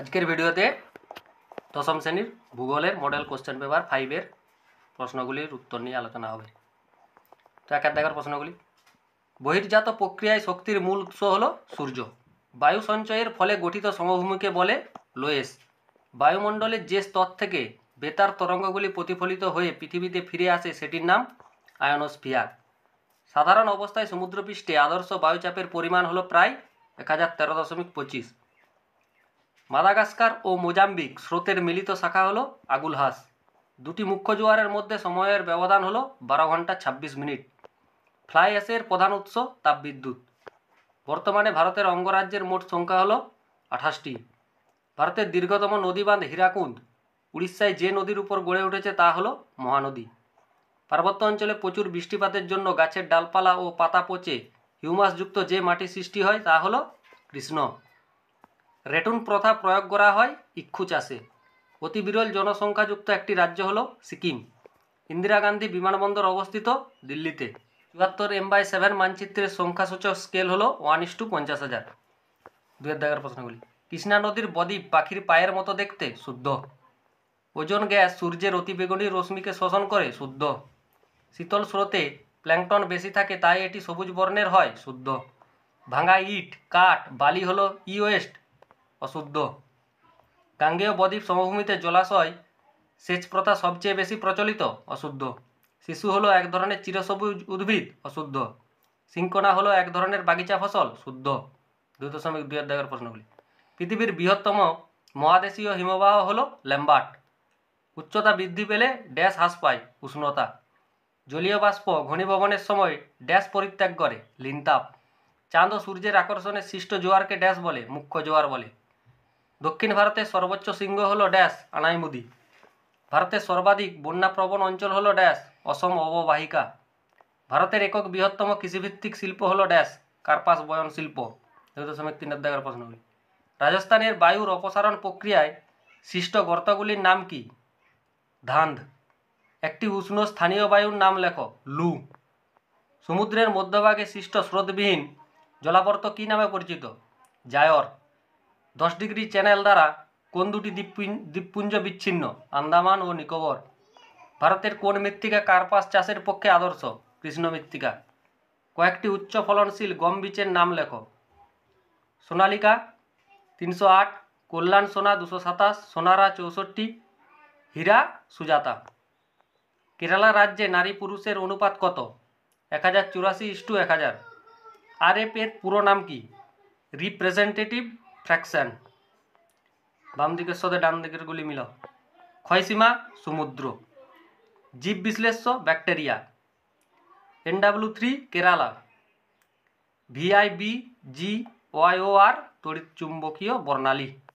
আজকের ভিডিওতে দশম শ্রেণীর ভূগোলের মডেল কোশ্চেন পেপার 5-এর প্রশ্নগুলির উত্তর নিয়ে আলোচনা হবে। তো একের দেখার প্রশ্নগুলি। বহির্জাত প্রক্রিয়ায় শক্তির মূল উৎস হলো সূর্য। বায়ু সঞ্চয়ের ফলে গঠিত সমভূমিকে বলে লোয়েস। বায়ুমণ্ডলের যে স্তর থেকে বেতার তরঙ্গগুলি প্রতিফলিত হয়ে পৃথিবীতে ফিরে আসে সেটির নাম আয়নোস্ফিয়ার। সাধারণ অবস্থায় সমুদ্রপৃষ্ঠে আদর্শ বায়ুচাপের পরিমাণ হলো প্রায় 1013.25। মাদাগাস্কার ও মোজাম্বিক স্রোতের মিলিত শাখা হলো আগুলহাস। দুটি মুখ্য জোয়ারের মধ্যে সময়ের ব্যবধান হলো 12 ঘন্টা 26 মিনিট। ফ্লাই অ্যাশের প্রধান উৎস তাপবিদ্যুৎ। বর্তমানে ভারতের অঙ্গরাজ্যের মোট সংখ্যা হলো 28টি। ভারতের দীর্ঘতম নদীবাঁধ হীরাকুন্দ উড়িষ্যায় যে নদীর উপর গড়ে উঠেছে তা হলো মহানদী। পার্বত্য অঞ্চলে প্রচুর বৃষ্টিপাতের জন্য গাছের ডালপালা ও পাতা পচে হিউমাসযুক্ত যে মাটি সৃষ্টি হয় তা হলো কৃষ্ণ। রেটুন প্রথা প্রয়োগ করা হয় ইক্ষু চাষে। অতি বিরল জনসংখ্যাযুক্ত একটি রাজ্য হলো সিকিম। ইন্দিরা গান্ধী বিমানবন্দর অবস্থিত দিল্লিতে। 74 M/7 মানচিত্রের সংখ্যাসূচক স্কেল হলো 1:50,000। দুয়ের দাগের প্রশ্নগুলি। কৃষ্ণা নদীর বদ্বীপ পাখির পায়ের মতো দেখতে, শুদ্ধ। ওজোন গ্যাস সূর্যের অতিবেগুনি রশ্মিকে শোষণ করে, শুদ্ধ। শীতল স্রোতে প্ল্যাঙ্কটন বেশি থাকে তাই এটি সবুজ বর্ণের হয়, শুদ্ধ। ভাঙা ইট, কাঠ, বালি হলো ই ওয়েস্ট, অশুদ্ধ। গাঙ্গেয় বদ্বীপ সমভূমিতে জলাশয় সেচ প্রথা সবচেয়ে বেশি প্রচলিত, অশুদ্ধ। শিশু হলো এক ধরনের চিরসবুজ উদ্ভিদ, অশুদ্ধ। সিংকোনা হলো এক ধরনের বাগিচা ফসল, শুদ্ধ। 2.2 দাগের প্রশ্নগুলি। পৃথিবীর বৃহত্তম মহাদেশীয় হিমবাহ হলো ল্যাম্বার্ট। উচ্চতা বৃদ্ধি পেলে ড্যাশ হ্রাস পায়, উষ্ণতা। জলীয় বাষ্প ঘনীভবনের সময় ড্যাশ পরিত্যাগ করে, লিনতাপ। চাঁদ ও সূর্যের আকর্ষণে সৃষ্ট জোয়ারকে ড্যাশ বলে, মুখ্য জোয়ার বলে। দক্ষিণ ভারতের সর্বোচ্চ শৃঙ্গ হলো ড্যাশ, আনাইমুদি। ভারতের সর্বাধিক বন্যাপ্রবণ অঞ্চল হলো ড্যাশ, অসম অববাহিকা। ভারতের একক বৃহত্তম কৃষিভিত্তিক শিল্প হলো ড্যাশ, কার্পাস বয়ন শিল্প। 2.3 দাগের প্রশ্নগুলি। রাজস্থানের বায়ুর অপসারণ প্রক্রিয়ায় সৃষ্ট গর্তগুলির নাম কি? ধান্ধ। একটি উষ্ণ স্থানীয় বায়ুর নাম লেখো, লু। সমুদ্রের মধ্যভাগে সৃষ্ট স্রোতবিহীন জলাবর্ত কী নামে পরিচিত? জায়র। 10 ডিগ্রি চ্যানেল দ্বারা কোন দুটি দ্বীপপুঞ্জ বিচ্ছিন্ন? আন্দামান ও নিকোবর। ভারতের কোন মৃত্তিকা কার্পাস চাষের পক্ষে আদর্শ? কৃষ্ণ মৃত্তিকা। কয়েকটি উচ্চ ফলনশীল গম বীজের নাম লেখো। সোনালিকা 308, কল্যাণ সোনা 227, সোনারা 64, হীরা সুজাতা। কেরালা রাজ্যে নারী পুরুষের অনুপাত কত? 1084:1000। RF এর পুরো নাম কি? Representative fraction. বাম দিকের সাথে ডান দিকের গুলি মিলাও। ক্ষয়সীমা সমুদ্র। জীব বিশ্লেষ্য ব্যাকটেরিয়া। NW3 কেরালা। VIBGYOR তড়িৎ চুম্বকীয় বর্ণালী।